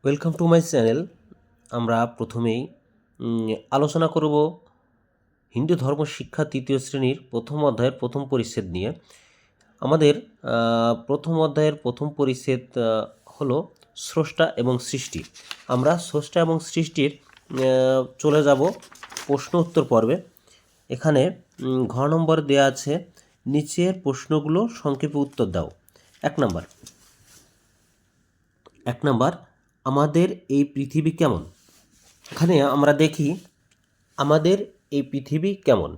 Welcome to my channel. আমরা প্রথমেই আলোচনা করব হিন্দু ধর্ম শিক্ষা তৃতীয় শ্রেণীর প্রথম অধ্যায়ের প্রথম পরিচ্ছেদ নিয়ে। আমাদের প্রথম অধ্যায়ের প্রথম পরিচ্ছেদ হলো স্রষ্টা এবং সৃষ্টি। আমরা স্রষ্টা এবং সৃষ্টির চলে যাব প্রশ্ন উত্তর পর্বে। এখানে ঘ নম্বর দেয়া আছে, নিচের প্রশ্নগুলো সংক্ষেপে উত্তর দাও। এক নাম্বার, আমাদের এই পৃথিবী কেমন? এখানে আমরা দেখি আমাদের এই পৃথিবী কেমন।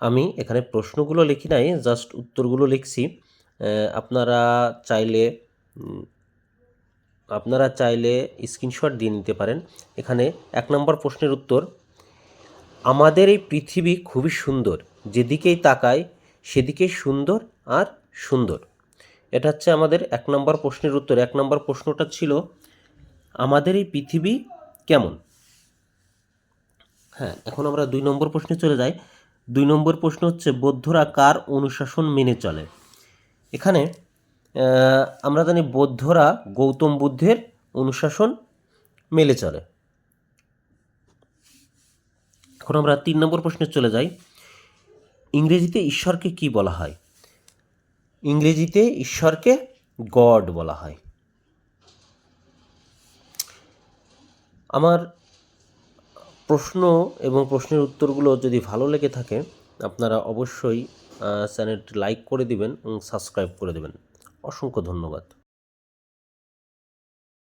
আমি এখানে প্রশ্নগুলো লিখি নাই, জাস্ট উত্তরগুলো লিখছি। আপনারা চাইলে স্ক্রিনশট দিয়ে নিতে পারেন। এখানে 1 নম্বর প্রশ্নের উত্তর, আমাদের এই পৃথিবী খুবই সুন্দর, যেদিকেই তাকাই সেদিকেই সুন্দর আর সুন্দর। এটা হচ্ছে আমাদের 1 নম্বর প্রশ্নের উত্তর। 1 নম্বর প্রশ্নটা ছিল আমাদের এই পৃথিবী কেমন। হ্যাঁ, এখন আমরা 2 নম্বর প্রশ্নে চলে যাই। 2 নম্বর প্রশ্ন হচ্ছে, বৌদ্ধরা কার অনুশাসন মেনে চলে? এখানে আমরা জানি বৌদ্ধরা গৌতম বুদ্ধের অনুশাসন মেনে চলে। এখন আমরা 3 নম্বর প্রশ্নে চলে যাই। ইংরেজিতে ঈশ্বরকে কি বলা হয়? ইংরেজিতে ঈশ্বরকে গড বলা হয়। আমার প্রশ্ন এবং প্রশ্নের উত্তরগুলো যদি ভালো লেগে থাকে, আপনারা অবশ্যই চ্যানেলটি লাইক করে দিবেন এবং সাবস্ক্রাইব করে দেবেন। অসংখ্য ধন্যবাদ।